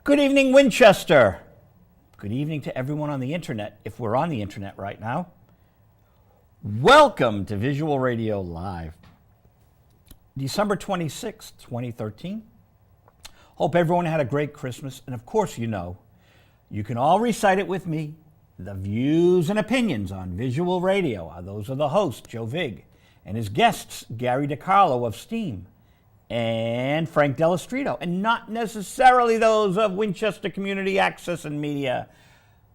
Good evening, Winchester. Good evening to everyone on the internet, if we're on the internet right now. Welcome to Visual Radio Live. December 26th, 2013. Hope everyone had a great Christmas. And of course, you can all recite it with me. The views and opinions on Visual Radio are those of the host, Joe Vig, and his guests, Gary DeCarlo of STEAM and Frank Delastrito, and not necessarily those of Winchester Community Access and Media.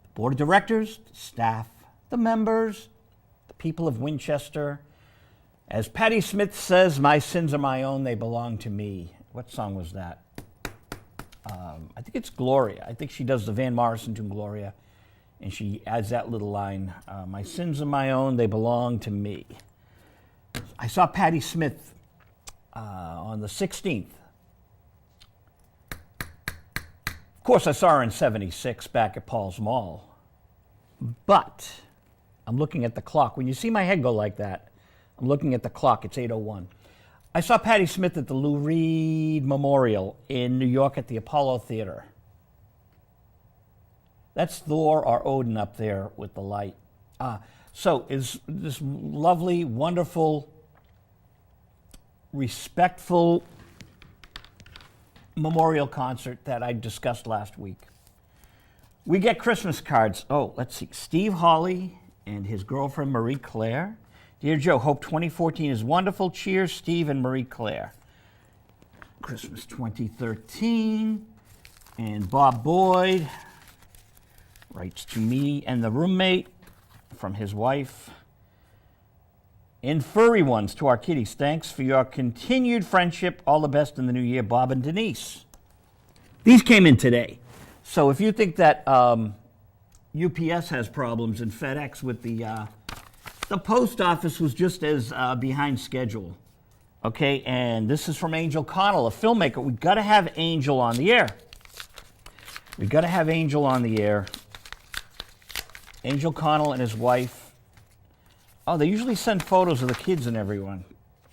The board of directors, the staff, the members, the people of Winchester. As Patti Smith says, my sins are my own, they belong to me. What song was that? I think it's Gloria. I think she does the Van Morrison tune, Gloria, and she adds that little line, my sins are my own, they belong to me. I saw Patti Smith on the 16th. Of course, I saw her in 76 back at Paul's Mall. But I'm looking at the clock. When you see my head go like that, I'm looking at the clock. It's 8:01. I saw Patti Smith at the Lou Reed Memorial in New York at the Apollo Theater. That's Thor or Odin up there with the light. So is this lovely, wonderful, respectful memorial concert that I discussed last week. We get Christmas cards. Oh, let's see. Steve Hawley and his girlfriend Marie Claire. Dear Joe, hope 2014 is wonderful. Cheers, Steve and Marie Claire. Christmas 2013. And Bob Boyd writes to me and the roommate from his wife. And furry ones to our kitties. Thanks for your continued friendship. All the best in the new year, Bob and Denise. These came in today. So if you think that UPS has problems and FedEx with the post office was just as behind schedule. Okay, and this is from Angel Connell, a filmmaker. We've got to have Angel on the air. We've got to have Angel on the air. Angel Connell and his wife. Oh, they usually send photos of the kids and everyone.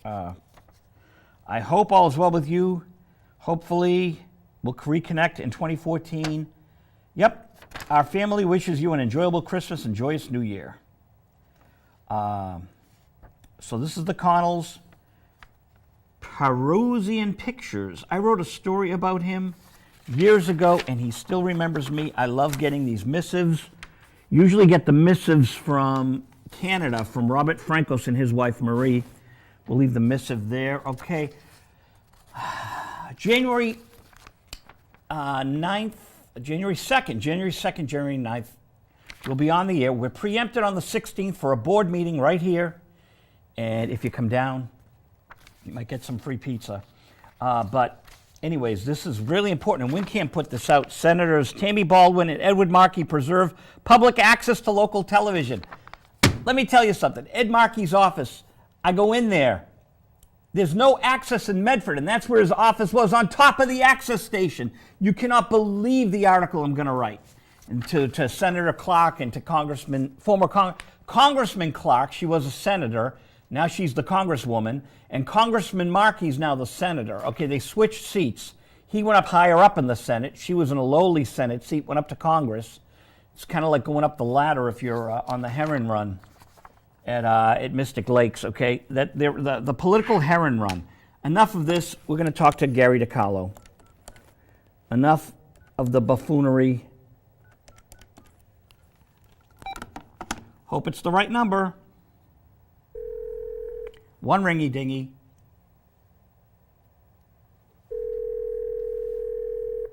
I hope all is well with you. Hopefully, we'll reconnect in 2014. Yep, our family wishes you an enjoyable Christmas and joyous New Year. So this is the Connells. Perusian Pictures. I wrote a story about him years ago, and he still remembers me. I love getting these missives. Usually get the missives from Canada, from Robert Francos and his wife Marie. We'll leave the missive there. Okay. January 9th, January 9th, we'll be on the air. We're preempted on the 16th for a board meeting right here. And if you come down, you might get some free pizza. But anyways, this is really important, and we can't put this out. Senators Tammy Baldwin and Edward Markey preserve public access to local television. Let me tell you something. Ed Markey's office, I go in there. There's no access in Medford, and that's where his office was, on top of the access station. You cannot believe the article I'm going to write. And to Senator Clark and to Congressman Clark, she was a senator. Now she's the congresswoman. And Congressman Markey's now the senator. Okay, they switched seats. He went up higher up in the Senate. She was in a lowly Senate seat, went up to Congress. It's kind of like going up the ladder if you're on the Heron Run at Mystic Lakes, okay? The political Heron Run. Enough of this. We're going to talk to Gary DeCarlo. Enough of the buffoonery. Hope it's the right number. One ringy dingy.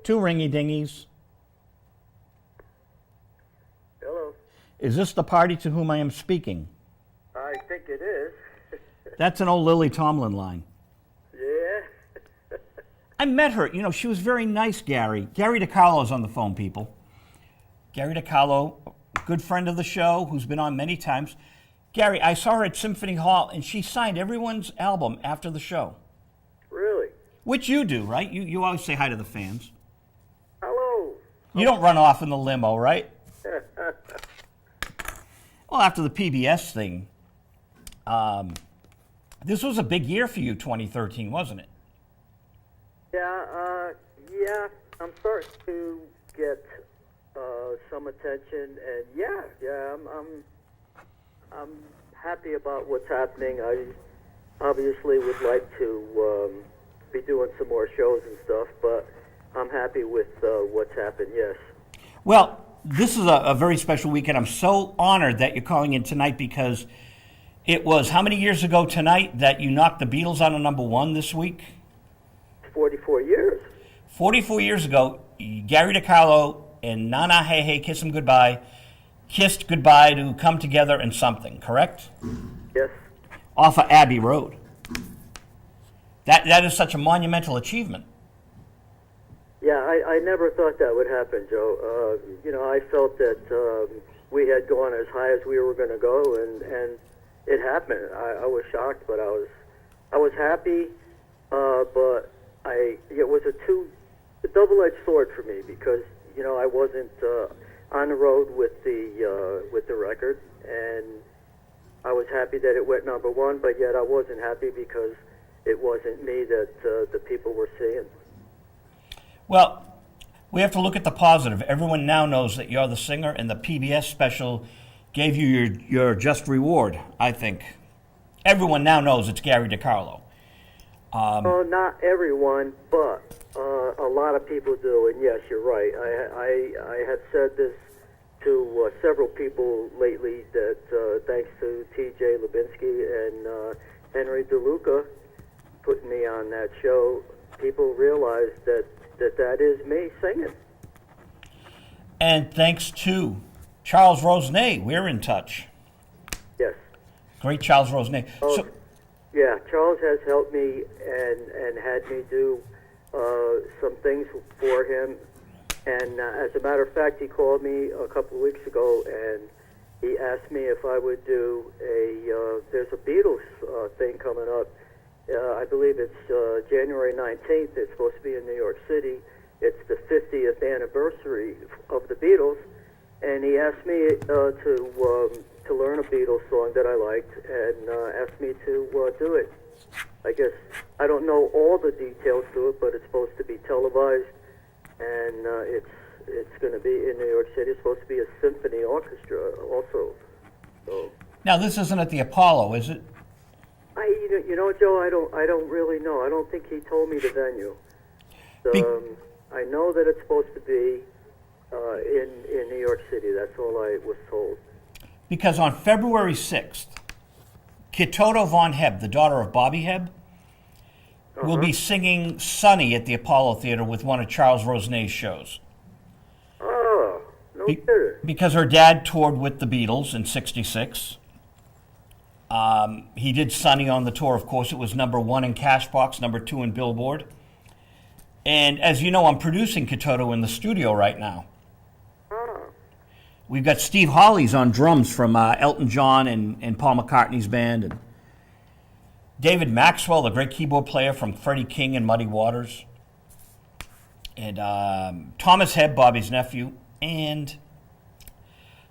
Two ringy dingies. Hello. Is this the party to whom I am speaking? I think it is. That's an old Lily Tomlin line. Yeah. I met her. You know, she was very nice, Gary. Gary DeCarlo is on the phone, people. Gary DeCarlo, good friend of the show, who's been on many times. Gary, I saw her at Symphony Hall, and she signed everyone's album after the show. Really? Which you do, right? You always say hi to the fans. Hello. You don't run off in the limo, right? Well, after the PBS thing, this was a big year for you, 2013, wasn't it? Yeah, I'm starting to get some attention, and I'm happy about what's happening. I obviously would like to be doing some more shows and stuff, but I'm happy with what's happened. Yes. Well, this is a very special weekend. I'm so honored that you're calling in tonight because it was how many years ago tonight that you knocked the Beatles out of number one this week? 44 years. 44 years ago, Gary DeCarlo and Na Na Hey Hey Kiss 'Em Goodbye kissed goodbye to come together in something, correct? Yes. Off of Abbey Road. That is such a monumental achievement. Yeah, I never thought that would happen, Joe. I felt that we had gone as high as we were going to go, and it happened. I was shocked, but I was happy. But it was a double-edged sword for me because I wasn't on the road with the record, and I was happy that it went number one. But yet I wasn't happy because it wasn't me that the people were seeing. Well, we have to look at the positive. Everyone now knows that you're the singer, and the PBS special gave you your just reward, I think. Everyone now knows it's Gary DeCarlo. Not everyone, but a lot of people do, and yes, you're right. I have said this to several people lately that thanks to T.J. Lubinsky and Henry DeLuca putting me on that show, people realize that is me singing. And thanks to Charles Rosenet, we're in touch. Yes. Great Charles Rosenet. Oh, yeah, Charles has helped me and had me do some things for him. And as a matter of fact, he called me a couple of weeks ago and he asked me if I would do there's a Beatles thing coming up. I believe it's January 19th. It's supposed to be in New York City. It's the 50th anniversary of the Beatles. And he asked me to learn a Beatles song that I liked and asked me to do it. I guess I don't know all the details to it, but it's supposed to be televised, and it's going to be in New York City. It's supposed to be a symphony orchestra also. So now this isn't at the Apollo, is it? Joe, I don't really know. I don't think he told me the venue. So, I know that it's supposed to be in New York City. That's all I was told. Because on February 6th, Kitoto Von Heb, the daughter of Bobby Heb, will be singing Sunny at the Apollo Theater with one of Charles Rosenet's shows. Oh, no kidding. Because her dad toured with the Beatles in '66. He did Sunny on the tour. Of course, it was number one in Cashbox, number two in Billboard. And as you know, I'm producing Kitoto in the studio right now. We've got Steve Hawley's on drums from Elton John and Paul McCartney's band, and David Maxwell, the great keyboard player from Freddie King and Muddy Waters, and Thomas Hebb, Bobby's nephew, and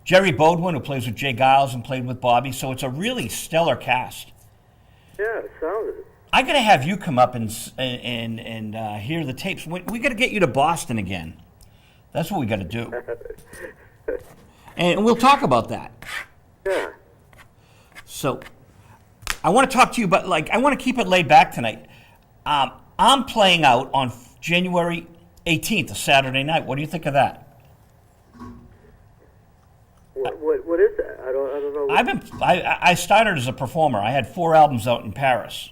Jerry Bodwin, who plays with Jay Giles and played with Bobby. So it's a really stellar cast. Yeah, it sounded it. I got to have you come up and hear the tapes. We got to get you to Boston again. That's what we got to do. And we'll talk about that. Yeah. So, I want to talk to you about, I want to keep it laid back tonight. I'm playing out on January 18th, a Saturday night. What do you think of that? What is that? I don't know. I started as a performer. I had 4 albums out in Paris.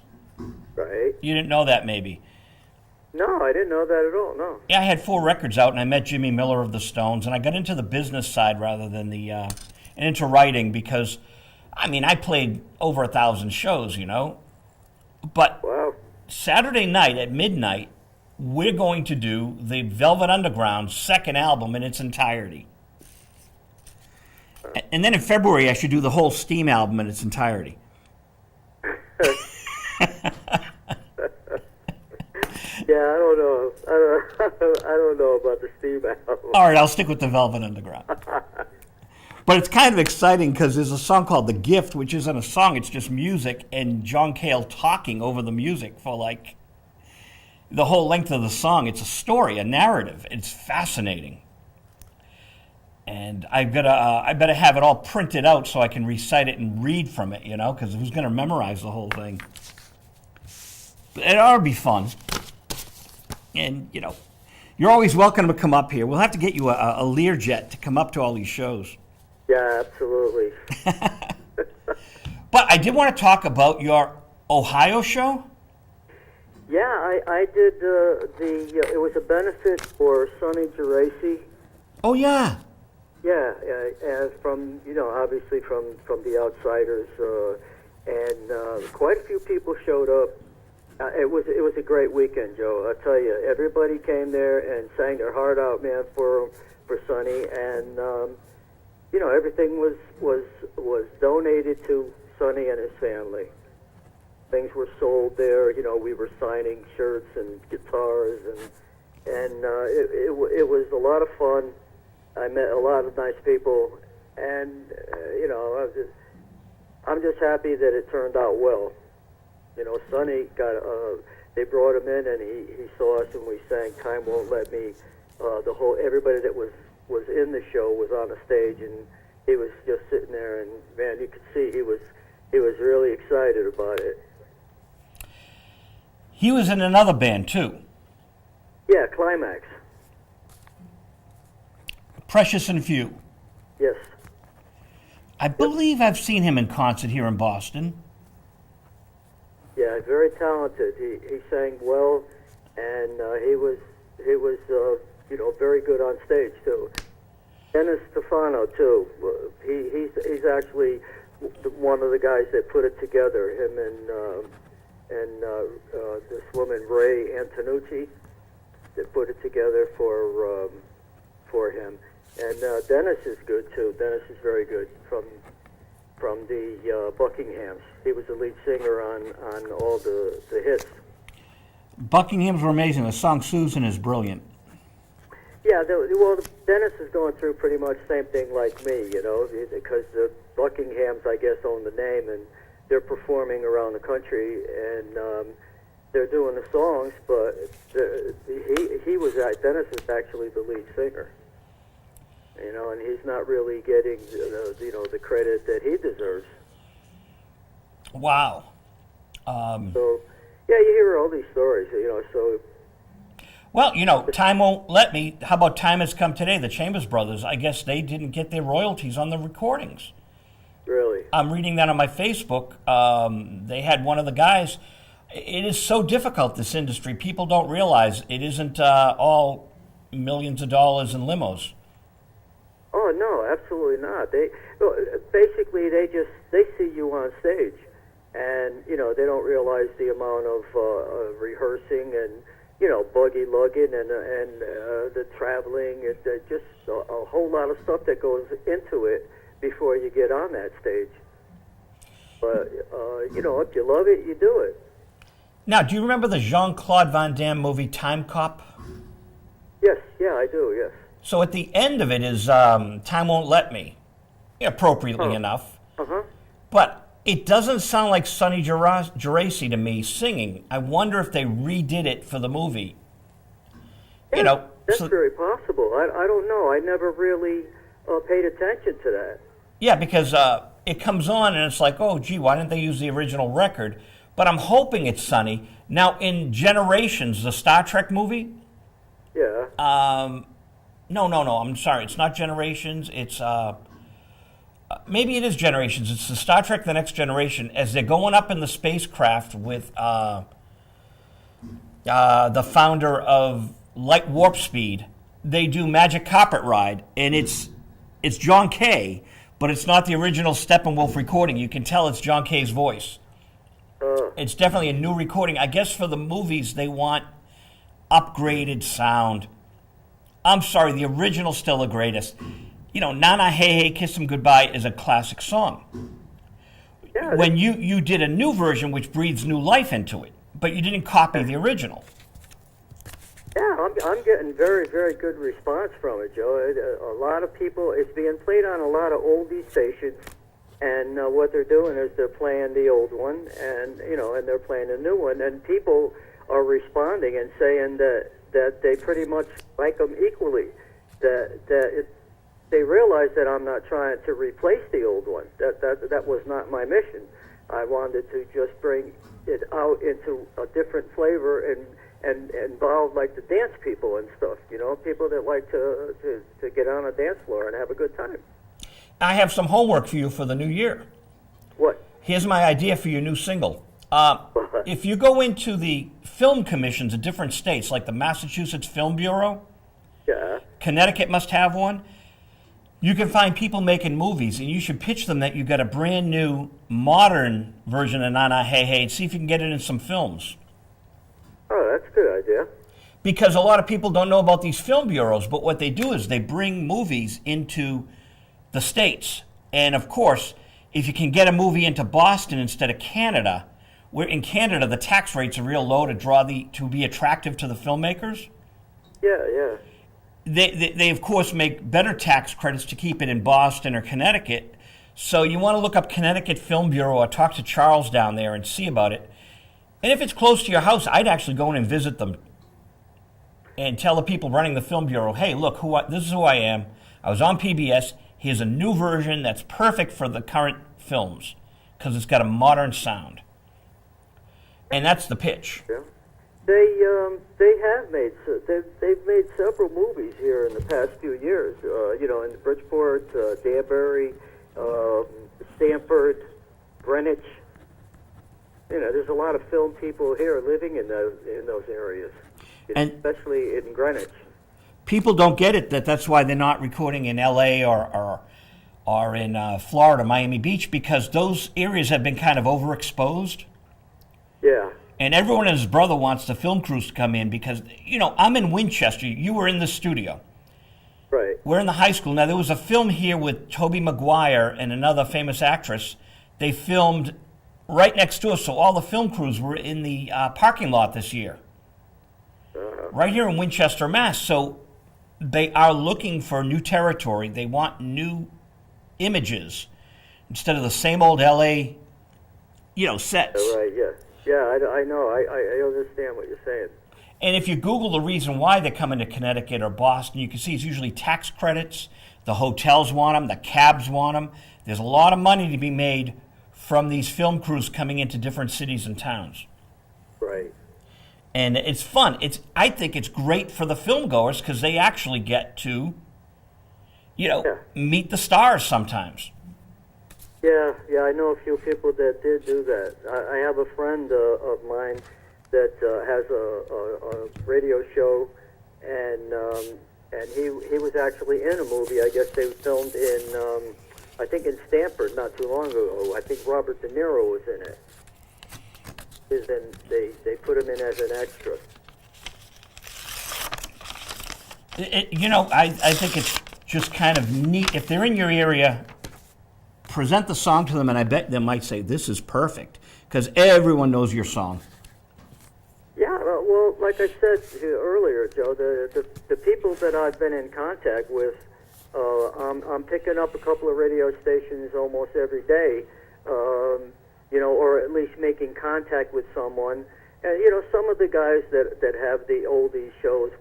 Right. You didn't know that, maybe. No, I didn't know that at all. No. Yeah, I had 4 records out, and I met Jimmy Miller of the Stones, and I got into the business side rather than and into writing because, I played over 1,000 shows, But Wow. Saturday night at midnight, we're going to do the Velvet Underground's second album in its entirety. And then in February, I should do the whole Steam album in its entirety. Yeah, I don't know. I don't know about the Steam album. All right, I'll stick with the Velvet Underground. But it's kind of exciting because there's a song called The Gift, which isn't a song, it's just music, and John Cale talking over the music for the whole length of the song. It's a story, a narrative. It's fascinating. And I better have it all printed out so I can recite it and read from it, because who's going to memorize the whole thing? But it ought to be fun. And, you're always welcome to come up here. We'll have to get you a Learjet to come up to all these shows. Yeah, absolutely. But I did want to talk about your Ohio show. Yeah, I did it was a benefit for Sonny Geraci. Oh, yeah. Yeah, and from obviously from the Outsiders, and quite a few people showed up. It was a great weekend, Joe. I tell you, everybody came there and sang their heart out, man, for Sonny, and everything was donated to Sonny and his family. Things were sold there. We were signing shirts and guitars, and it was a lot of fun. I met a lot of nice people, and I'm just happy that it turned out well. Sonny they brought him in, and he saw us, and we sang "Time Won't Let Me." Everybody that was in the show was on the stage, and he was just sitting there, and man, you could see he was really excited about it. He was in another band too. Yeah, Climax. Precious and Few. Yes. I believe I've seen him in concert here in Boston. Yeah, very talented. He sang well, and he was very good on stage too. Dennis Stefano too. He's actually one of the guys that put it together. Him and this woman Ray Antonucci that put it together for him. And Dennis is good too. Dennis is very good from the Buckinghams. He was the lead singer on all the hits. Buckinghams were amazing. The song "Susan" is brilliant. Yeah, Dennis is going through pretty much the same thing like me, because the Buckinghams, I guess, own the name, and they're performing around the country, and they're doing the songs, but Dennis is actually the lead singer. And he's not really getting the credit that he deserves. Wow. So, yeah, you hear all these stories, so. Well, Time Won't Let Me. How about Time Has Come Today? The Chambers Brothers, I guess they didn't get their royalties on the recordings. Really? I'm reading that on my Facebook. They had one of the guys. It is so difficult, this industry. People don't realize it isn't all millions of dollars in limos. Oh no, absolutely not. They see you on stage, and they don't realize the amount of rehearsing and buggy lugging and the traveling and just a whole lot of stuff that goes into it before you get on that stage. But if you love it, you do it. Now, do you remember the Jean-Claude Van Damme movie Time Cop? Yes, yeah, I do. Yes. So at the end of it is Time Won't Let Me, appropriately enough. Uh-huh. But it doesn't sound like Sonny Geraci to me singing. I wonder if they redid it for the movie. Yeah, that's very possible. I don't know. I never really paid attention to that. Yeah, because it comes on and it's like, oh, gee, why didn't they use the original record? But I'm hoping it's Sonny. Now, in Generations, the Star Trek movie... Yeah. No, I'm sorry. It's not Generations. It's... maybe it is Generations. It's the Star Trek The Next Generation. As they're going up in the spacecraft with the founder of Light Warp Speed, they do Magic Carpet Ride, and it's John Kay, but it's not the original Steppenwolf recording. You can tell it's John Kay's voice. It's definitely a new recording. I guess for the movies, they want upgraded sound. I'm sorry, the original's still the greatest. Nana Hey Hey Kiss 'Em Goodbye is a classic song. Yeah, when you did a new version which breathes new life into it, but you didn't copy the original. Yeah, I'm getting very, very good response from it, Joe. A lot of people, it's being played on a lot of oldie stations, and what they're doing is they're playing the old one, and and they're playing the new one, and people are responding and saying that they pretty much like them equally. They realize that I'm not trying to replace the old one. That was not my mission. I wanted to just bring it out into a different flavor and involve like the dance people and stuff. You know, people that like to get on a dance floor and have a good time. I have some homework for you for the new year. What? Here's my idea for your new single. If you go into the film commissions of different states, like the Massachusetts Film Bureau, Yeah. Connecticut must have one, you can find people making movies, and you should pitch them that you got a brand new, modern version of Na Na Hey Hey, and see if you can get it in some films. Oh, that's a good idea. Because a lot of people don't know about these film bureaus, but what they do is they bring movies into the States. And of course, if you can get a movie into Boston instead of Canada, where in Canada the tax rates are real low to be attractive to the filmmakers, Yeah. they of course make better tax credits to keep it in Boston or Connecticut. So you want to look up Connecticut Film Bureau or talk to Charles down there and see about it. And if it's close to your house, I'd actually go in and visit them and tell the people running the Film Bureau, hey, look, this is who I am. I was on PBS. Here's a new version that's perfect for the current films because it's got a modern sound. And that's the pitch. Yeah. They've made several movies here in the past few years. You know, in Bridgeport, Danbury, Stamford, Greenwich. You know, there's a lot of film people here living in those areas, And especially in Greenwich. people don't get it that's why they're not recording in L.A. or in Florida, Miami Beach, because those areas have been kind of overexposed. Yeah. And everyone and his brother wants the film crews to come in because, you know, I'm in Winchester. You were in the studio. Right. We're in the high school. Now, there was a film here with Tobey Maguire and another famous actress. They filmed right next to us, so all the film crews were in the parking lot this year. Right here in Winchester, Mass. So they are looking for new territory. They want new images instead of the same old L.A., sets. Right, yeah. Yeah, I know. I understand what you're saying. And if you Google the reason why they're coming to Connecticut or Boston, you can see it's usually tax credits. The hotels want them. The cabs want them. There's a lot of money to be made from these film crews coming into different cities and towns. Right. And it's fun. I think it's great for the film goers because they actually get to, meet the stars sometimes. Yeah, I know a few people that did do that. I have a friend of mine that has a radio show, and he was actually in a movie. I guess they filmed in, I think in Stamford not too long ago. I think Robert De Niro was in it. They put him in as an extra. I think it's just kind of neat. If they're in your area, present the song to them, and I bet they might say, this is perfect, because everyone knows your song. Yeah, well, like I said earlier, Joe, the people that I've been in contact with, I'm picking up a couple of radio stations almost every day, or at least making contact with someone. And, some of the guys that have the oldies shows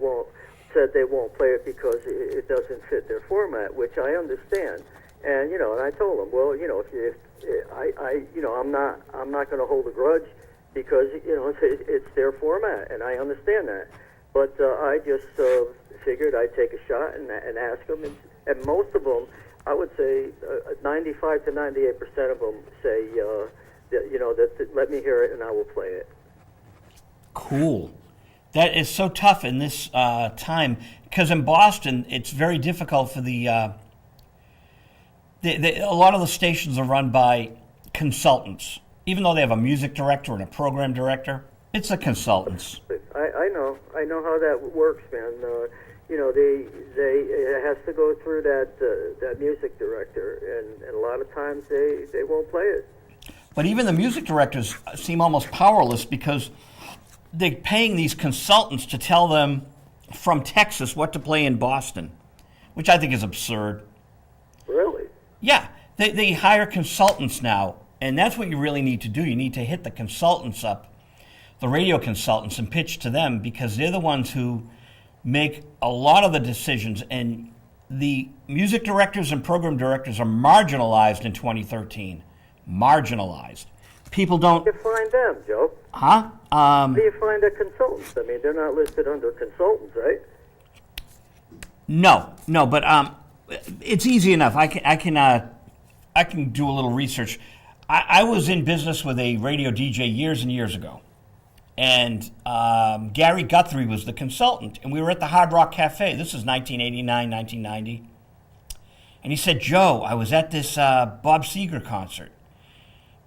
said they won't play it because it doesn't fit their format, which I understand. And and I told them, well, I'm not going to hold a grudge because it's their format, and I understand that. But I just figured I'd take a shot and ask them, and most of them, I would say, 95 to 98% of them say, that let me hear it and I will play it. Cool. That is so tough in this time because in Boston, it's very difficult for a lot of the stations are run by consultants. Even though they have a music director and a program director, it's the consultants. I know how that works, man. It has to go through that music director, and a lot of times they won't play it. But even the music directors seem almost powerless because they're paying these consultants to tell them from Texas what to play in Boston, which I think is absurd. Really? Yeah, they hire consultants now, and that's what you really need to do. You need to hit the consultants up the radio consultants and pitch to them, because they're the ones who make a lot of the decisions, and the music directors and program directors are marginalized in 2013. Marginalized. People don't... How do you find them, Joe? Huh? How do you find the consultants? I mean, they're not listed under consultants, right? No, but it's easy enough. I can do a little research. I was in business with a radio DJ years and years ago, and Gary Guthrie was the consultant, and we were at the Hard Rock Cafe. This is 1989, 1990. And he said, Joe, I was at this Bob Seger concert,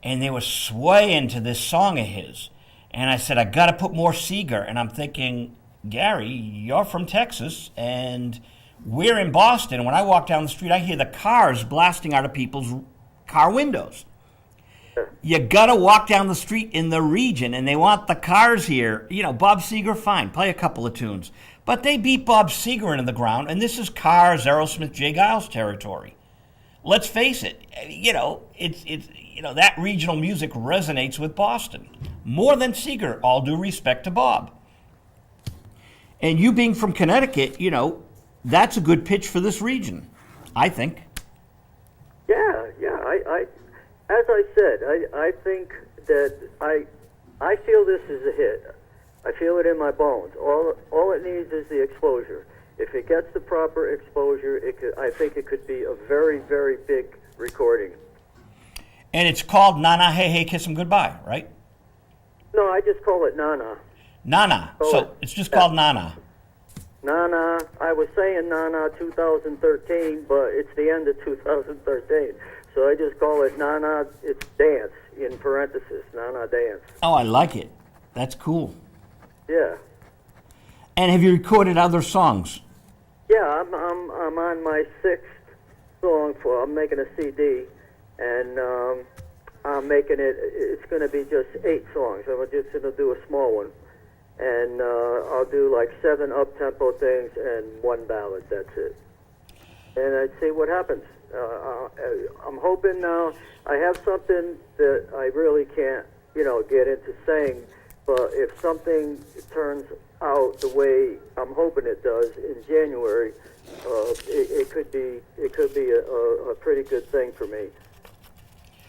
and they were swaying to this song of his. And I said, I got to put more Seger. And I'm thinking, Gary, you're from Texas, and we're in Boston. And when I walk down the street, I hear the cars blasting out of people's car windows. You got to walk down the street in the region, and they want the cars here. You know, Bob Seger, fine, play a couple of tunes. But they beat Bob Seger into the ground, and this is Cars, Aerosmith, Jay Giles territory. Let's face it, it's that regional music resonates with Boston more than Seger, all due respect to Bob. And you being from Connecticut, that's a good pitch for this region, I think. Yeah. I as I said, I think that I feel this is a hit. I feel it in my bones. All it needs is the exposure. If it gets the proper exposure, I think it could be a very, very big recording. And it's called Nana Hey Hey Kiss 'Em Goodbye, right? No, I just call it Nana. Nana. So it's just called Nana. Nana. I was saying Nana 2013, but it's the end of 2013. So I just call it Nana. It's dance in parentheses. Nana dance. Oh, I like it. That's cool. Yeah. And have you recorded other songs? Yeah, I'm on my sixth song I'm making a CD, and I'm making it. It's going to be just 8 songs. I'm just going to do a small one, and I'll do like 7 up-tempo things and 1 ballad. That's it. And I'd see what happens. I'm hoping now. I have something that I really can't, get into saying, but if something turns out the way I'm hoping it does in January, it could be a pretty good thing for me,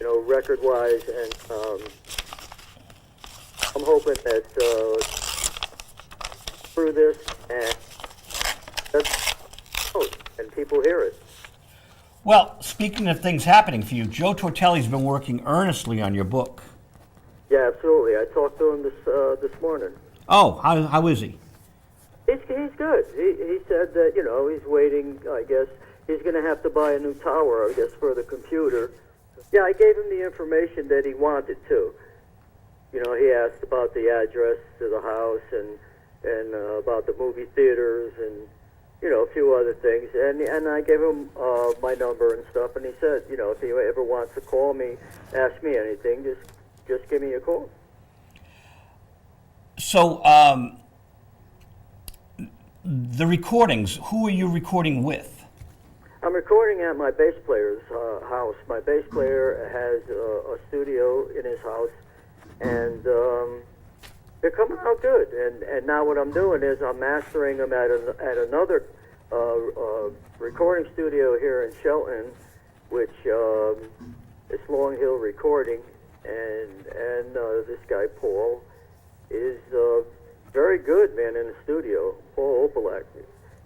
record-wise, and I'm hoping that through this and people hear it. Well, speaking of things happening for you, Joe Tortelli's been working earnestly on your book. Yeah, absolutely. I talked to him this morning. Oh, how is he? He's good. He said that, he's waiting, I guess. He's going to have to buy a new tower, I guess, for the computer. Yeah, I gave him the information that he wanted to. He asked about the address to the house and about the movie theaters and, a few other things. And I gave him my number and stuff, and he said, if he ever wants to call me, ask me anything, just give me a call. So, the recordings, who are you recording with? I'm recording at my bass player's house. My bass player has a studio in his house, and they're coming out good. And now what I'm doing is I'm mastering them at another recording studio here in Shelton, which is Long Hill Recording, and this guy Paul is very good, man, in the studio. Paul Opelek.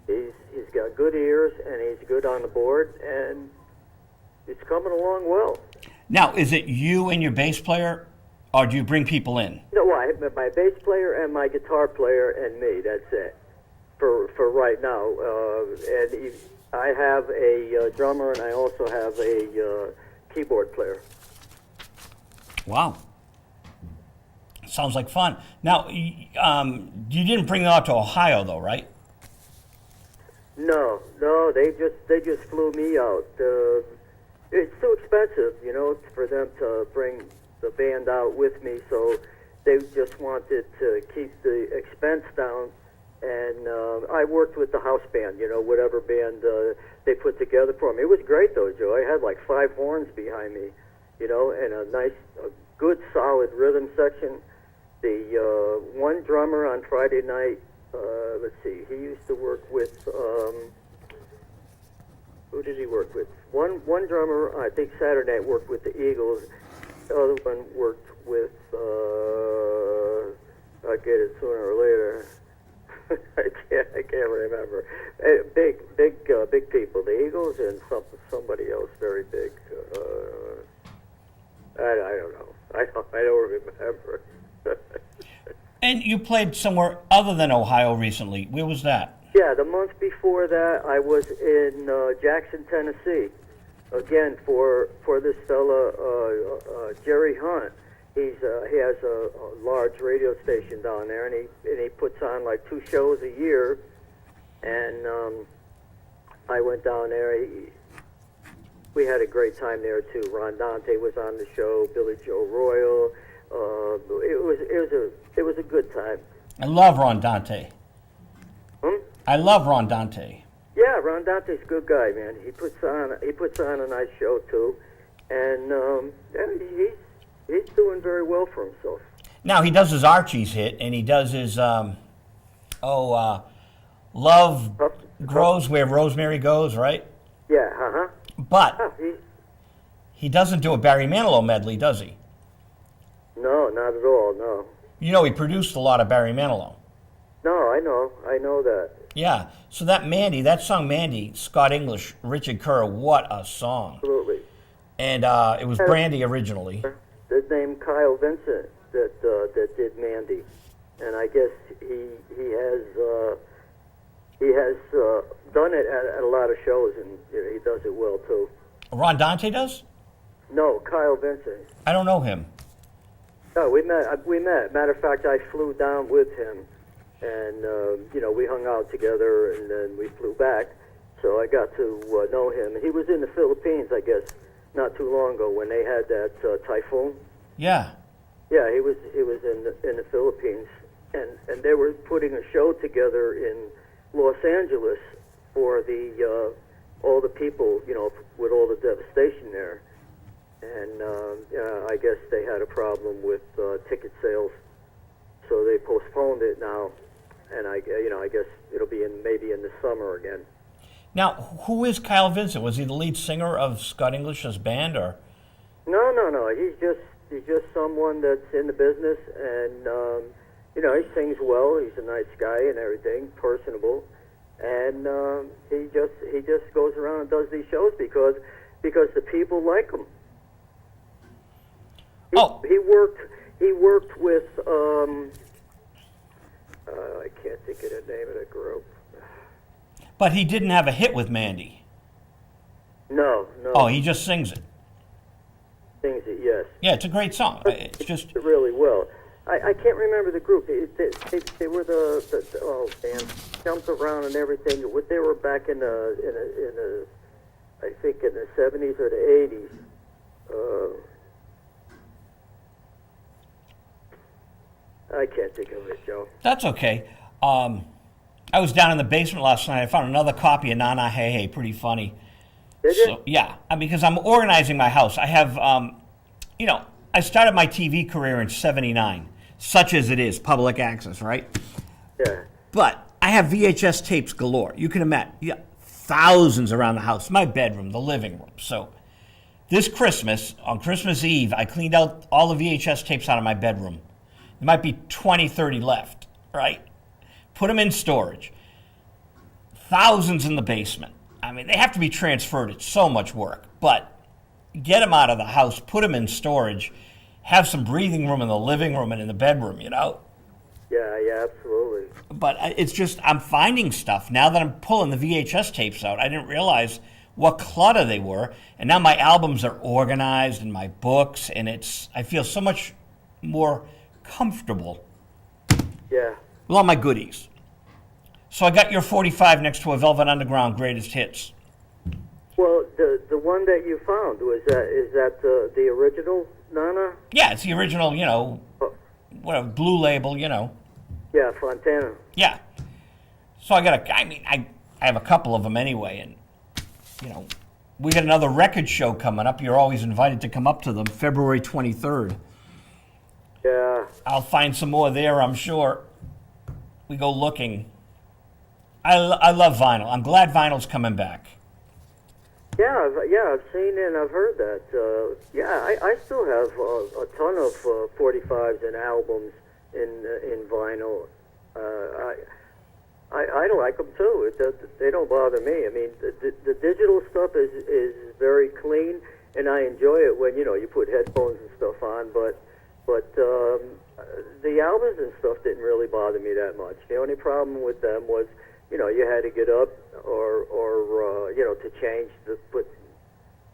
He's got good ears, and he's good on the board, and it's coming along well. Now, is it you and your bass player, or do you bring people in? No, my bass player and my guitar player and me. That's it for right now. And I have a drummer, and I also have a keyboard player. Wow. Sounds like fun. Now, you didn't bring them out to Ohio, though, right? No, they just flew me out. It's too expensive, for them to bring the band out with me, so they just wanted to keep the expense down. And I worked with the house band, whatever band they put together for me. It was great, though, Joe. I had like 5 horns behind me, and a good, solid rhythm section. the one drummer on Friday night. Let's see. He used to work with. Who did he work with? One drummer, I think Saturday night worked with the Eagles. The other one worked with. I'll get it sooner or later. I can't remember. Big people. The Eagles and somebody else very big. I don't know. I don't remember. And you played somewhere other than Ohio recently. Where was that? Yeah, the month before that, I was in Jackson, Tennessee, again for this fella Jerry Hunt. He has a large radio station down there, and he puts on like 2 shows a year. And I went down there. We had a great time there too. Ron Dante was on the show. Billy Joe Royal. It was a good time. I love Ron Dante. Hmm? I love Ron Dante. Yeah, Ron Dante's a good guy, man. He puts on a nice show too, and he's doing very well for himself. Now he does his Archie's hit, and he does his Love Grows Where Rosemary Goes, right? Yeah, But he doesn't do a Barry Manilow medley, does he? No, not at all. No. You know, he produced a lot of Barry Manilow. No, I know that. Yeah. So that song Mandy, Scott English, Richard Kerr, what a song. Absolutely. And it was Brandy originally. The name Kyle Vincent that did Mandy, and I guess he has done it at a lot of shows, and he does it well too. Ron Dante does? No, Kyle Vincent. I don't know him. No, we met. Matter of fact, I flew down with him, and we hung out together, and then we flew back. So I got to know him. He was in the Philippines, I guess, not too long ago when they had that typhoon. Yeah. Yeah, he was in the Philippines, and they were putting a show together in Los Angeles for the all the people, with all the devastation there. And I guess they had a problem with ticket sales, so they postponed it now. And I guess it'll be maybe in the summer again. Now, who is Kyle Vincent? Was he the lead singer of Scott English's band, or? No. He's just someone that's in the business, and he sings well. He's a nice guy and everything, personable, and he just goes around and does these shows because the people like him. He worked with I can't think of the name of the group. But he didn't have a hit with Mandy. No. Oh, he just sings it. Sings it, yes. Yeah, it's a great song. It's just really well. I can't remember the group. They were the jumped around and everything. They were back in the I think in the 70s or the 80s. I can't think of it, Joe. That's okay. I was down in the basement last night. I found another copy of Na Na Hey Hey. Pretty funny. Did you? Yeah, because I'm organizing my house. I have, I started my TV career in '79, such as it is, public access, right? Yeah. But I have VHS tapes galore. You can imagine, thousands around the house, my bedroom, the living room. So this Christmas, on Christmas Eve, I cleaned out all the VHS tapes out of my bedroom. There might be 20, 30 left, right? Put them in storage. Thousands in the basement. I mean, they have to be transferred. It's so much work. But get them out of the house, put them in storage, have some breathing room in the living room and in the bedroom, Yeah, absolutely. But it's just, I'm finding stuff. Now that I'm pulling the VHS tapes out, I didn't realize what clutter they were. And now my albums are organized and my books, and I feel so much more comfortable. Yeah. With all my goodies. So I got your 45 next to a Velvet Underground Greatest Hits. Well, the one that you found, is that the original Nana? Yeah, it's the original, whatever, Blue Label, Yeah, Fontana. Yeah. So I have a couple of them anyway, and, we got another record show coming up. You're always invited to come up to them, February 23rd. Yeah. I'll find some more there, I'm sure. We go looking. I love vinyl. I'm glad vinyl's coming back. Yeah, I've seen and I've heard that. I still have a ton of 45s and albums in vinyl. I like them too. They don't bother me. I mean, the digital stuff is very clean, and I enjoy it when you put headphones and stuff on. But the albums and stuff didn't really bother me that much. The only problem with them was you had to get up or to change put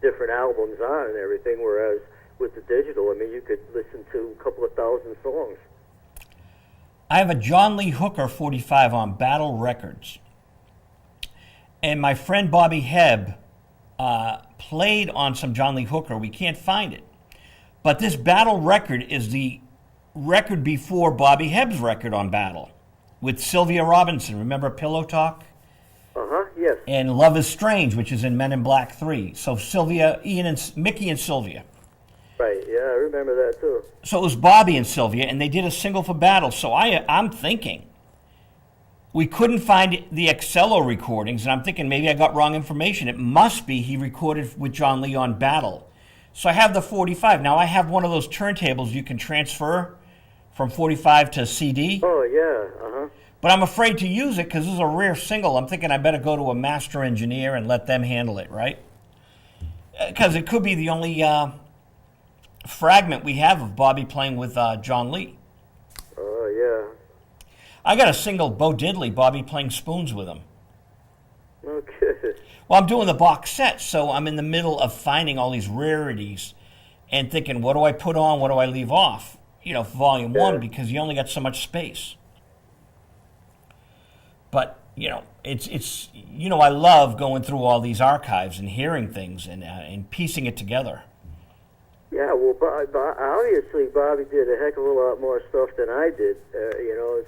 different albums on and everything. Whereas with the digital, I mean, you could listen to a couple of thousand songs. I have a John Lee Hooker 45 on Battle Records. And my friend Bobby Hebb played on some John Lee Hooker. We can't find it. But this Battle record is the record before Bobby Hebb's record on Battle with Sylvia Robinson. Remember Pillow Talk? Yes. And Love is Strange, which is in Men in Black 3. So Mickey and Sylvia. Right, yeah, I remember that too. So it was Bobby and Sylvia, and they did a single for Battle. So I'm thinking, we couldn't find the Excello recordings, and I'm thinking maybe I got wrong information. It must be he recorded with John Lee on Battle. So I have the 45. Now I have one of those turntables you can transfer from 45 to CD. Oh, yeah, But I'm afraid to use it because this is a rare single. I'm thinking I better go to a master engineer and let them handle it, right? Because it could be the only fragment we have of Bobby playing with John Lee. Oh, yeah. I got a single, Bo Diddley, Bobby playing spoons with him. Okay. Well, I'm doing the box set, so I'm in the middle of finding all these rarities and thinking, what do I put on, what do I leave off? Volume 1, because you only got so much space. But, it's I love going through all these archives and hearing things and piecing it together. Yeah, well, obviously Bobby did a heck of a lot more stuff than I did,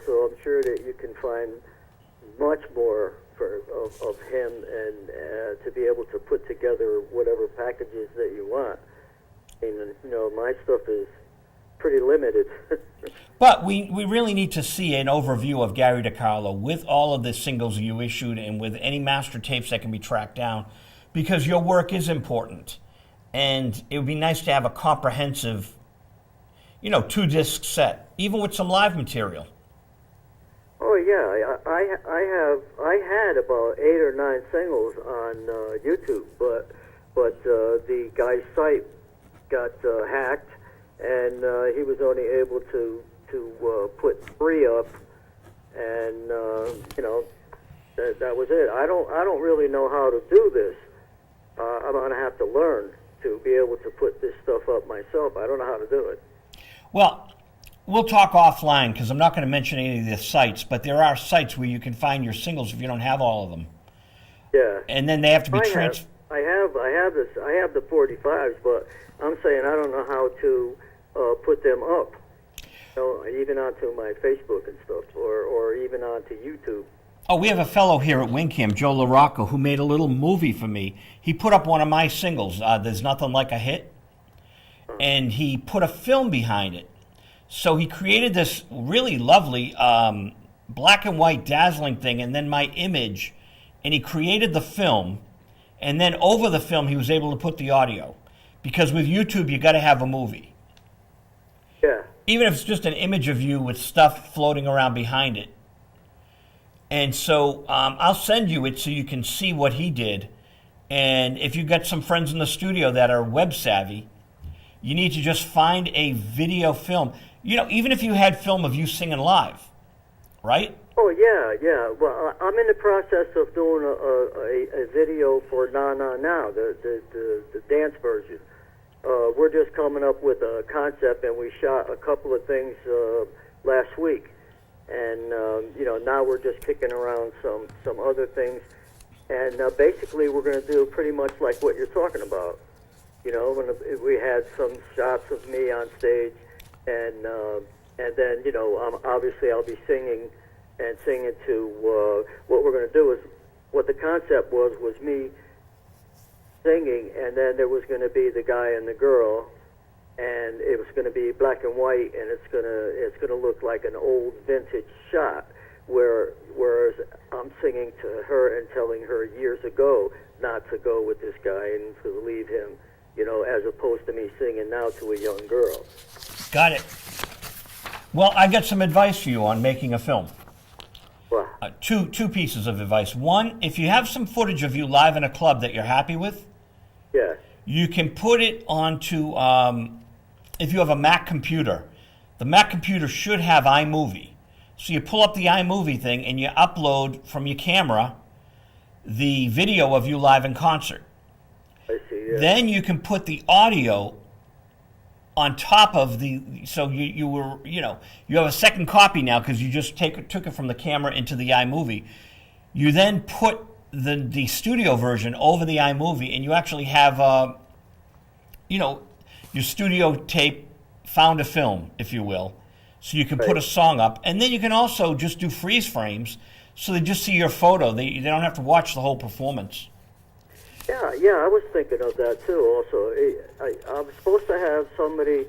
so I'm sure that you can find much more of him and to be able to put together whatever packages that you want. And, my stuff is pretty limited. But we really need to see an overview of Gary DeCarlo with all of the singles you issued and with any master tapes that can be tracked down, because your work is important. And it would be nice to have a comprehensive, 2-disc set, even with some live material. Oh yeah, I had about 8 or 9 singles on YouTube, but the guy's site got hacked, and he was only able to put 3 up, and that was it. I don't really know how to do this. I'm gonna have to learn to be able to put this stuff up myself. I don't know how to do it. Well, we'll talk offline because I'm not going to mention any of the sites, but there are sites where you can find your singles if you don't have all of them. Yeah. And then they have to be I have the 45s, but I'm saying I don't know how to put them up, even onto my Facebook and stuff, or even onto YouTube. Oh, we have a fellow here at Wingcam, Joe LaRocco, who made a little movie for me. He put up one of my singles, There's Nothing Like a Hit, and he put a film behind it. So he created this really lovely black and white dazzling thing, and then my image, and he created the film, and then over the film he was able to put the audio. Because with YouTube you got to have a movie. Yeah. Even if it's just an image of you with stuff floating around behind it. And so I'll send you it so you can see what he did. And if you've got some friends in the studio that are web savvy, you need to just find a video film. Even if you had film of you singing live, right? Oh, yeah. Well, I'm in the process of doing a video for Na Na Now, the dance version. We're just coming up with a concept, and we shot a couple of things last week. And, now we're just kicking around some other things. And basically we're going to do pretty much like what you're talking about. When we had some shots of me on stage, and then, obviously I'll be singing to what we're going to do is, what the concept was me singing, and then there was going to be the guy and the girl, and it was going to be black and white, and it's gonna look like an old vintage shot. Whereas I'm singing to her and telling her years ago not to go with this guy and to leave him, as opposed to me singing now to a young girl. Got it. Well, I got some advice for you on making a film. Well, Two pieces of advice. One, if you have some footage of you live in a club that you're happy with, yeah. you can put it onto, if you have a Mac computer, the Mac computer should have iMovie. So you pull up the iMovie thing and you upload from your camera the video of you live in concert. I see, yeah. Then you can put the audio on top of so you have a second copy now because you just took it from the camera into the iMovie. You then put the studio version over the iMovie, and you actually have your studio tape found a film, if you will. So you can put a song up, and then you can also just do freeze frames, so they just see your photo. They don't have to watch the whole performance. Yeah, I was thinking of that too. Also, I was supposed to have somebody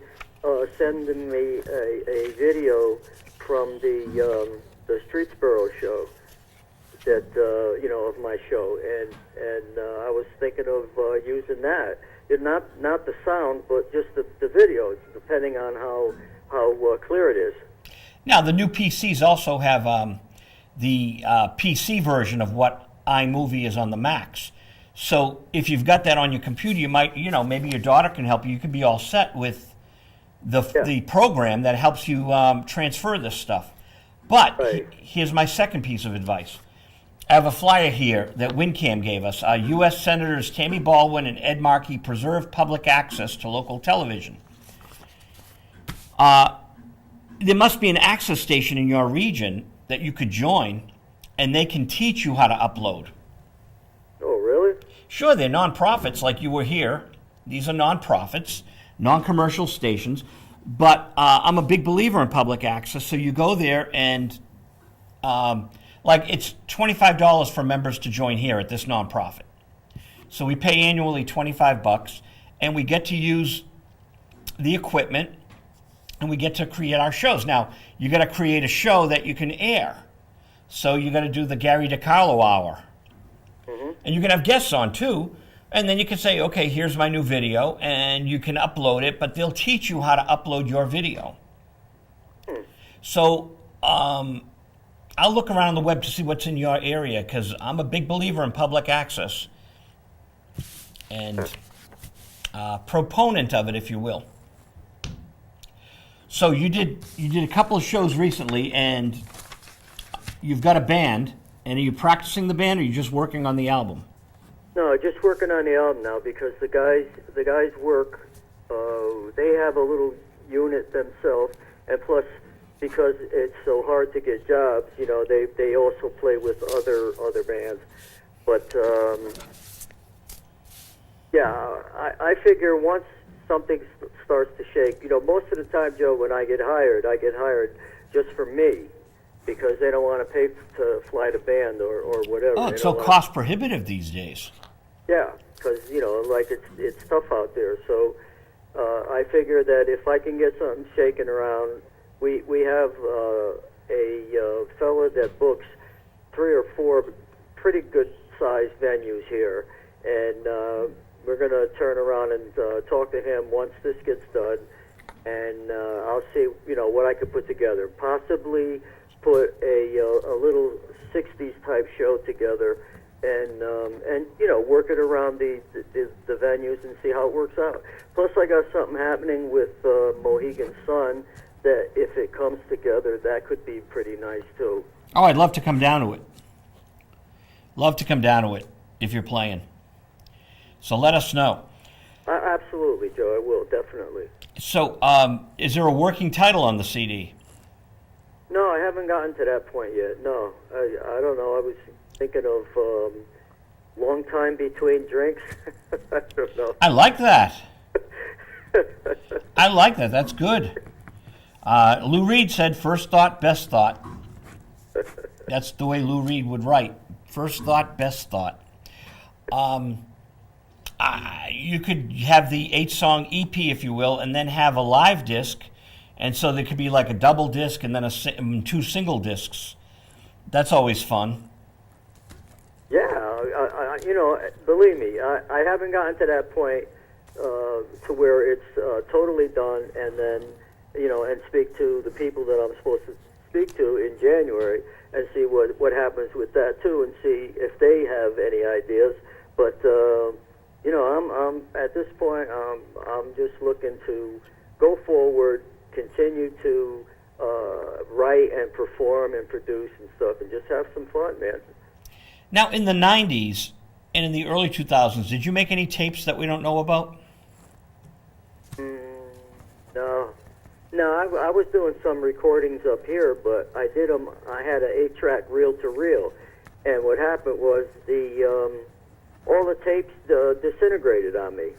sending me a video from the Streetsboro show that of my show, and I was thinking of using that. Not the sound, but just the video, depending on how clear it is. Now, the new PCs also have the PC version of what iMovie is on the Macs. So if you've got that on your computer, you might, maybe your daughter can help you. You can be all set with the program that helps you transfer this stuff. But here's my second piece of advice. I have a flyer here that WinCam gave us. U.S. Senators Tammy Baldwin and Ed Markey preserve public access to local television. There must be an access station in your region that you could join, and they can teach you how to upload. Oh, really? Sure, they're nonprofits like you were here. These are nonprofits, non-commercial stations. But I'm a big believer in public access, so you go there and it's $25 for members to join here at this nonprofit. So we pay annually $25, and we get to use the equipment, and we get to create our shows. Now, you got to create a show that you can air. So you got to do the Gary DeCarlo hour. Mm-hmm. And you can have guests on too. And then you can say, okay, here's my new video, and you can upload it, but they'll teach you how to upload your video. So I'll look around the web to see what's in your area, because I'm a big believer in public access and proponent of it, if you will. So you did a couple of shows recently, and you've got a band. And are you practicing the band, or are you just working on the album? No, just working on the album now, because the guys work. They have a little unit themselves, and plus, because it's so hard to get jobs, they also play with other bands. But I figure once something starts to shake, most of the time, Joe, when I get hired just for me, because they don't want to pay to fly the band or whatever. Oh, it's so cost prohibitive these days. Yeah, because it's tough out there. So I figure that if I can get something shaking around, we have a fella that books 3 or 4 pretty good sized venues here, and we're going to turn around and talk to him once this gets done, and I'll see what I could put together. Possibly put a little 60s type show together, and work it around the venues and see how it works out. Plus, I got something happening with Mohegan Sun that, if it comes together, that could be pretty nice too. Oh, I'd love to come down to it. Love to come down to it if you're playing. So let us know. Absolutely, Joe. I will, definitely. So, is there a working title on the CD? No, I haven't gotten to that point yet. No, I don't know. I was thinking of long time between drinks. I don't know. I like that. I like that. That's good. Lou Reed said, "First thought, best thought." That's the way Lou Reed would write. First thought, best thought. You could have the 8-song EP, if you will, and then have a live disc, and so there could be like a double disc and then 2 single discs. That's always fun. Yeah, believe me, I haven't gotten to that point to where it's totally done, and then, and speak to the people that I'm supposed to speak to in January and see what happens with that too, and see if they have any ideas. But I'm at this point, I'm just looking to go forward, continue to write and perform and produce and stuff, and just have some fun, man. Now, in the 90s and in the early 2000s, did you make any tapes that we don't know about? No, I was doing some recordings up here, but I did them. I had an 8-track reel-to-reel, and what happened was all the tapes disintegrated on me.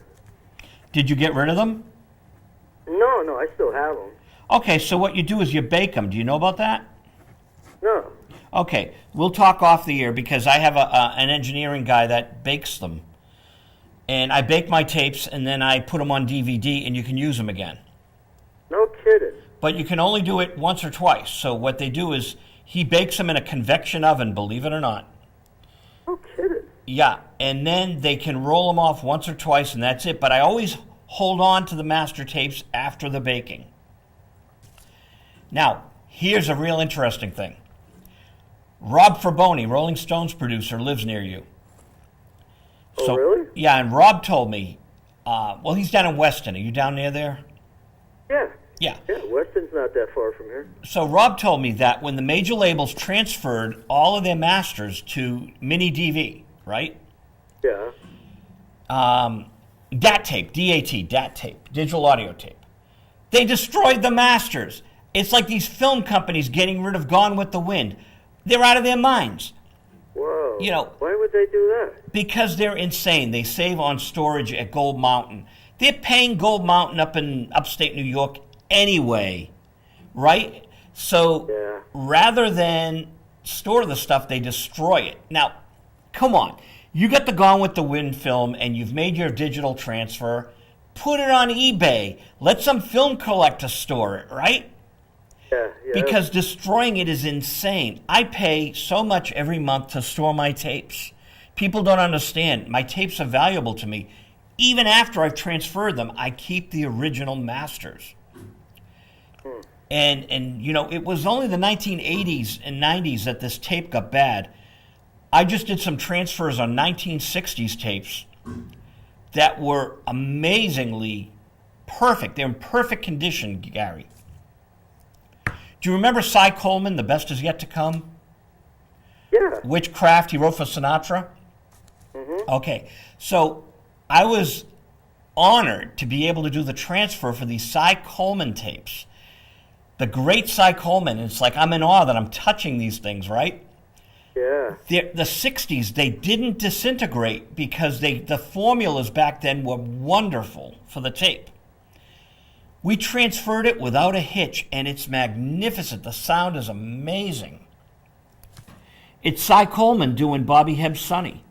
Did you get rid of them? No, I still have them. Okay, so what you do is you bake them. Do you know about that? No. Okay, we'll talk off the air because I have an engineering guy that bakes them. And I bake my tapes and then I put them on DVD and you can use them again. No kidding. But you can only do it once or twice. So what they do is he bakes them in a convection oven, believe it or not. No kidding. Yeah, and then they can roll them off once or twice and that's it. But I always hold on to the master tapes after the baking. Now, here's a real interesting thing. Rob Fraboni, Rolling Stones producer, lives near you. Oh, really? Yeah, and Rob told me, he's down in Weston. Are you down near there? Yeah. Yeah. Yeah, Weston's not that far from here. So Rob told me that when the major labels transferred all of their masters to mini DV, right? Yeah. DAT tape, DAT tape, digital audio tape. They destroyed the masters. It's like these film companies getting rid of Gone with the Wind. They're out of their minds. Whoa. You know, why would they do that? Because they're insane. They save on storage at Gold Mountain. They're paying Gold Mountain up in upstate New York anyway, right? So rather than store the stuff, they destroy it. Now, come on. You got the Gone with the Wind film and you've made your digital transfer. Put it on eBay. Let some film collector store it, right? Yeah. Because destroying it is insane. I pay so much every month to store my tapes. People don't understand. My tapes are valuable to me. Even after I've transferred them, I keep the original masters. And it was only the 1980s and 90s that this tape got bad. I just did some transfers on 1960s tapes that were amazingly perfect. They're in perfect condition, Gary. Do you remember Cy Coleman, The Best Is Yet to Come? Yeah. Witchcraft, he wrote for Sinatra? Mm-hmm. Okay, so I was honored to be able to do the transfer for these Cy Coleman tapes. The great Cy Coleman, it's like I'm in awe that I'm touching these things, right? Yeah. The 60s, they didn't disintegrate because the formulas back then were wonderful for the tape. We transferred it without a hitch, and it's magnificent. The sound is amazing. It's Cy Coleman doing Bobby Hebb's Sonny.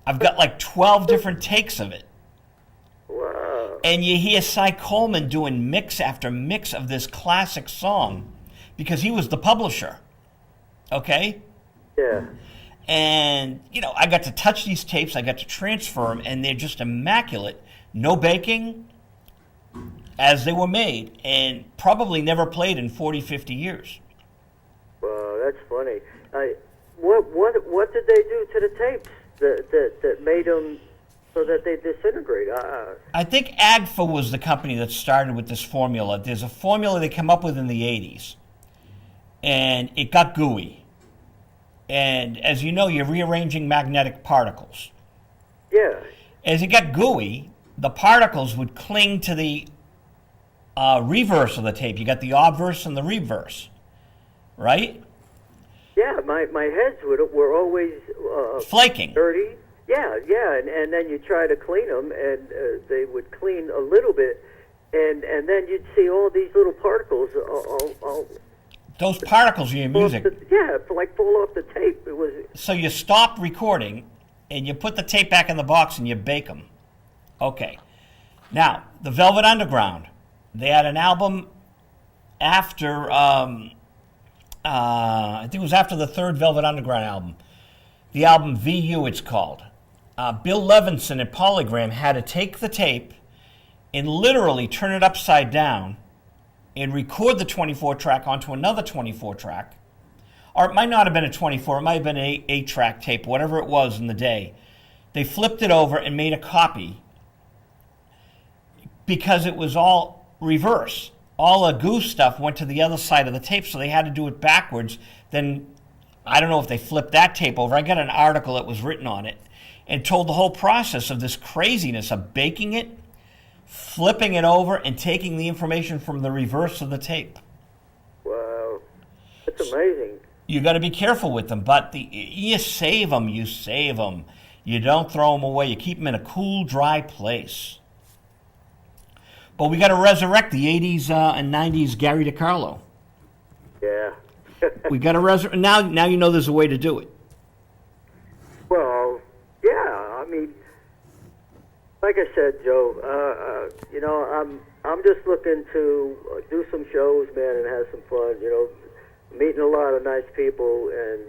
I've got like 12 different takes of it. Wow. And you hear Cy Coleman doing mix after mix of this classic song because he was the publisher. Okay? Yeah. And, I got to touch these tapes. I got to transfer them, and they're just immaculate. No baking, as they were made, and probably never played in 40, 50 years. Wow, that's funny. What did they do to the tapes that made them so that they disintegrate? I think Agfa was the company that started with this formula. There's a formula they came up with in the 80s, and it got gooey. And as you know, you're rearranging magnetic particles. Yeah. As it got gooey, the particles would cling to the reverse of the tape. You got the obverse and the reverse, right? Yeah, my heads were always flaking. Dirty. Yeah, and then you try to clean them, and they would clean a little bit, and then you'd see all these little particles. Those particles in your music. Fall off the tape. It was. So you stopped recording, and you put the tape back in the box and you bake them. Okay. Now, the Velvet Underground, they had an album after, I think it was after the third Velvet Underground album. The album VU, it's called. Bill Levinson at Polygram had to take the tape and literally turn it upside down and record the 24 track onto another 24 track. Or it might not have been a 24, it might have been an 8-track tape, whatever it was in the day. They flipped it over and made a copy because it was all reverse. All the goose stuff went to the other side of the tape, so they had to do it backwards. Then, I don't know if they flipped that tape over. I got an article that was written on it and told the whole process of this craziness of baking it, flipping it over, and taking the information from the reverse of the tape. Wow. That's amazing. You got to be careful with them, but you save them. You save them. You don't throw them away. You keep them in a cool, dry place. But we got to resurrect the 80s and 90s Gary DeCarlo. Yeah. We got to resurrect. Now you know there's a way to do it. Well, yeah. I mean, like I said, Joe, you know, I'm just looking to do some shows, man, and have some fun. You know, meeting a lot of nice people, and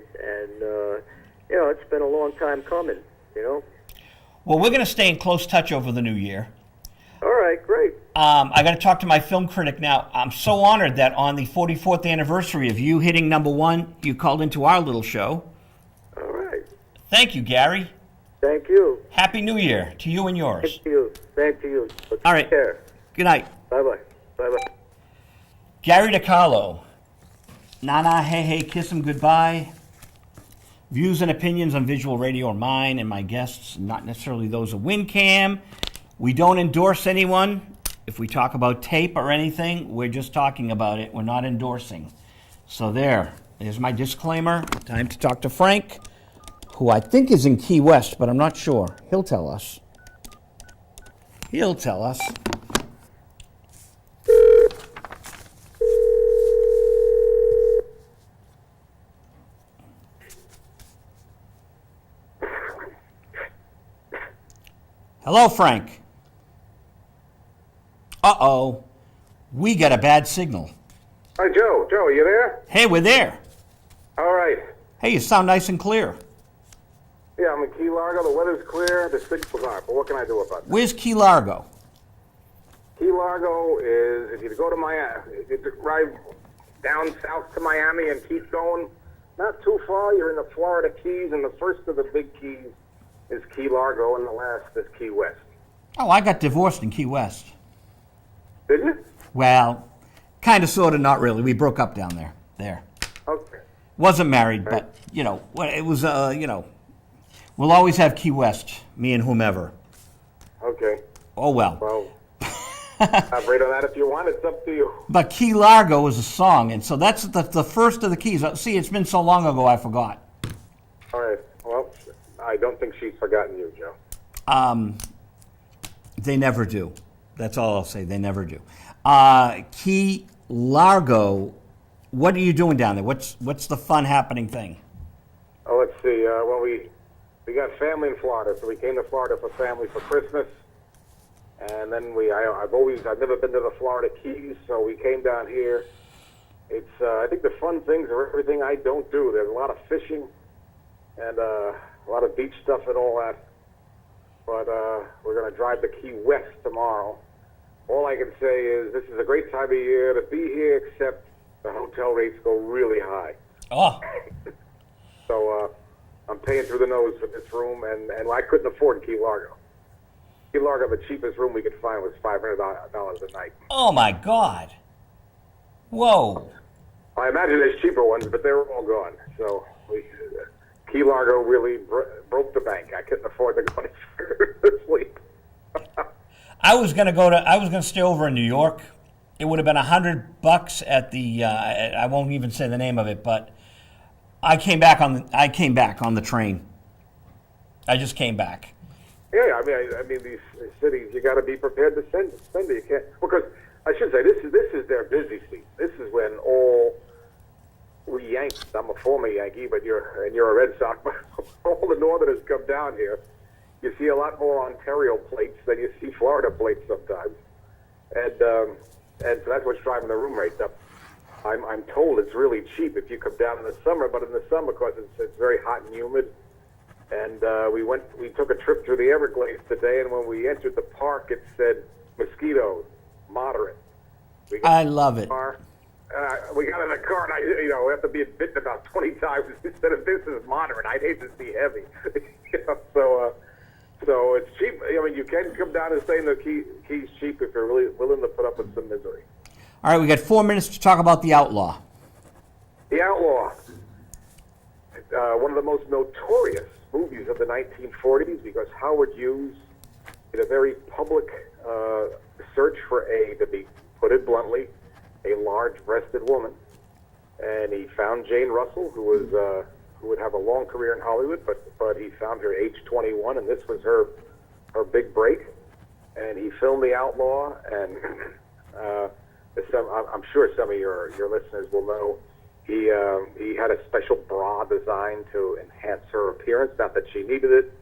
you know, it's been a long time coming. You know. Well, we're going to stay in close touch over the new year. All right, great. I got to talk to my film critic now. I'm so honored that on the 44th anniversary of you hitting #1, you called into our little show. All right. Thank you, Gary. Thank you. Happy New Year to you and yours. Thank you. Thank you. All right. Take care. Good night. Bye-bye. Bye-bye. Gary DeCarlo. Nana, hey, hey, kiss him goodbye. Views and opinions on visual radio are mine and my guests, not necessarily those of WinCam. We don't endorse anyone. If we talk about tape or anything, we're just talking about it. We're not endorsing. So there's my disclaimer. Time to talk to Frank, who I think is in Key West, but I'm not sure. He'll tell us. He'll tell us. Hello, Frank. Uh-oh. We got a bad signal. Hi, Joe. Joe, are you there? Hey, we're there. All right. Hey, you sound nice and clear. Yeah, I'm in Key Largo. The weather's clear. The signal's aren't. But what can I do about that? Where's Key Largo? Key Largo is, if you go to Miami, if you drive down south to Miami and keep going, not too far, you're in the Florida Keys, and the first of the big keys is Key Largo, and the last is Key West. Oh, I got divorced in Key West. Did you? Well, kind of, sort of, not really. We broke up down there. There. Okay. Wasn't married, but, you know, it was, you know, we'll always have Key West, me and whomever. Okay. Oh, well. Well, elaborate on that if you want. It's up to you. But Key Largo is a song, and so that's the first of the keys. See, it's been so long ago, I forgot. All right. Well, I don't think she's forgotten you, Joe. They never do. That's all I'll say. They never do. Key Largo, what are you doing down there? What's the fun happening thing? Oh, let's see. Well, we got family in Florida, so we came to Florida for family for Christmas, and then I've never been to the Florida Keys, so we came down here. It's I think the fun things are everything I don't do. There's a lot of fishing and a lot of beach stuff and all that. But we're going to drive to Key West tomorrow. All I can say is this is a great time of year to be here, except the hotel rates go really high. Oh. So I'm paying through the nose for this room, and I couldn't afford Key Largo. Key Largo, the cheapest room we could find was $500 a night. Oh, my God. Whoa. I imagine there's cheaper ones, but they were all gone. So Key Largo really broke the bank. I couldn't afford to go any further to sleep. I was gonna stay over in New York. It would have been $100 at the. I won't even say the name of it, but I came back on the train. I just came back. Yeah, I mean these cities, you got to be prepared to spend it. You can't, because I should say this is their busy season. This is when all we Yankees. I'm a former Yankee, but you're a Red Sox. But all the Northerners come down here. You see a lot more Ontario plates than you see Florida plates sometimes, and so that's what's driving the room rates up. I'm told it's really cheap if you come down in the summer, but in the summer, because it's very hot and humid. And we took a trip through the Everglades today, and when we entered the park, it said mosquitoes, moderate. I love it. We got in the car, and we have to be bitten about 20 times instead of this is moderate. I'd hate to see heavy. So it's cheap. I mean, you can come down and stay in the Keys cheap if you're really willing to put up with some misery. All right, we got 4 minutes to talk about The Outlaw. The Outlaw, one of the most notorious movies of the 1940s, because Howard Hughes, in a very public search for to be put it bluntly, a large-breasted woman, and he found Jane Russell, who would have a long career in Hollywood, but he found her age 21, and this was her big break. And he filmed The Outlaw, and I'm sure some of your listeners will know he had a special bra designed to enhance her appearance. Not that she needed it.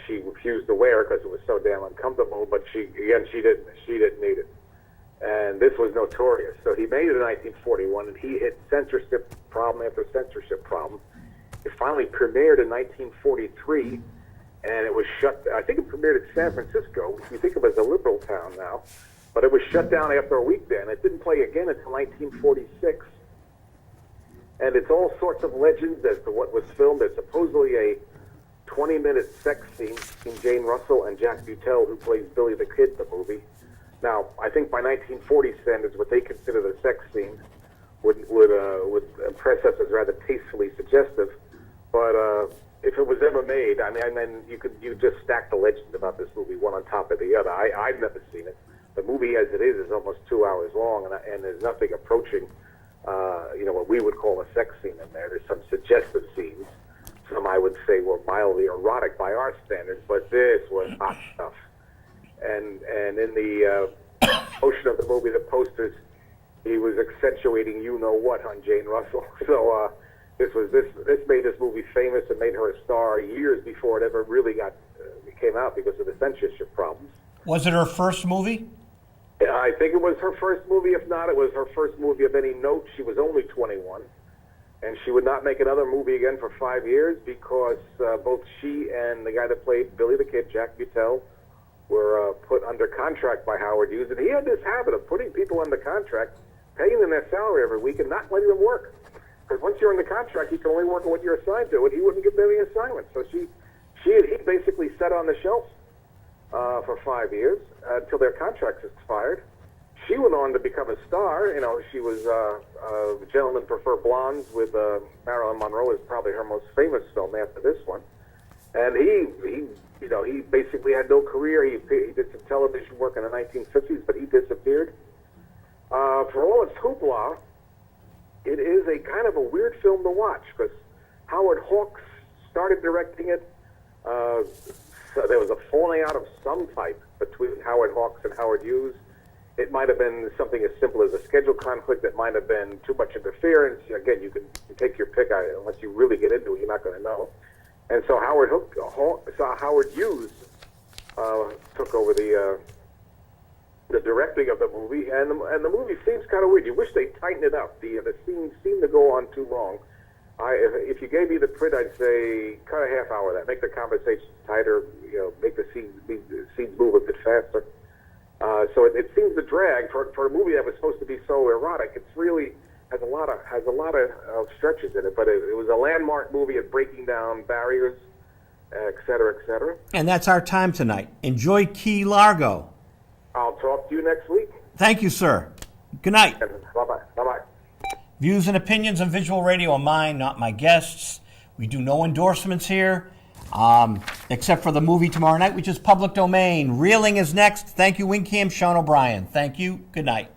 She refused to wear it because it was so damn uncomfortable. But she didn't need it. And this was notorious. So he made it in 1941, and he hit censorship problem after censorship problem. It finally premiered in 1943, and it was shut. I think it premiered in San Francisco. We think of it as a liberal town now, but it was shut down after a week. Then it didn't play again until 1946. And it's all sorts of legends as to what was filmed. There's supposedly a 20-minute sex scene between Jane Russell and Jack Butel, who plays Billy the Kid in the movie. Now, I think by 1940 standards, what they consider the sex scene would impress us as rather tastefully suggestive. But if it was ever made, I mean, and then you just stack the legends about this movie one on top of the other. I've never seen it. The movie as it is almost 2 hours long, and there's nothing approaching what we would call a sex scene in there. There's some suggestive scenes. Some I would say were mildly erotic by our standards, but this was hot stuff. And in the motion of the movie, the posters, he was accentuating you-know-what on Jane Russell. So this made this movie famous and made her a star years before it ever really came out because of the censorship problems. Was it her first movie? Yeah, I think it was her first movie. If not, it was her first movie of any note. She was only 21, and she would not make another movie again for 5 years because both she and the guy that played Billy the Kid, Jack Butel, were put under contract by Howard Hughes, and he had this habit of putting people under contract, paying them their salary every week, and not letting them work. Because once you're in the contract, you can only work on what you're assigned to, and he wouldn't give them any assignments. So he basically sat on the shelf for 5 years until their contracts expired. She went on to become a star. She was Gentlemen Prefer Blondes with Marilyn Monroe is probably her most famous film after this one. And he basically had no career. He did some television work in the 1950s, but he disappeared. For all its hoopla, it is a kind of a weird film to watch because Howard Hawks started directing it. So there was a falling out of some type between Howard Hawks and Howard Hughes. It might have been something as simple as a schedule conflict. It might have been too much interference. Again, you can take your pick. Unless you really get into it, you're not going to know. And so Howard Hughes took over the directing of the movie, and the movie seems kind of weird. You wish they tightened it up. The scenes seem to go on too long. If you gave me the print, I'd say cut a half hour of that. Make the conversation tighter. Make the scenes move a bit faster. So it seems to drag for a movie that was supposed to be so erotic. It's really has a lot of stretches in it. But it was a landmark movie at breaking down barriers, et cetera, et cetera. And that's our time tonight. Enjoy Key Largo. I'll talk to you next week. Thank you, sir. Good night. Bye-bye. Bye-bye. Views and opinions on Visual Radio are mine, not my guests. We do no endorsements here, except for the movie tomorrow night, which is public domain. Reeling is next. Thank you, Wingcam, Sean O'Brien. Thank you. Good night.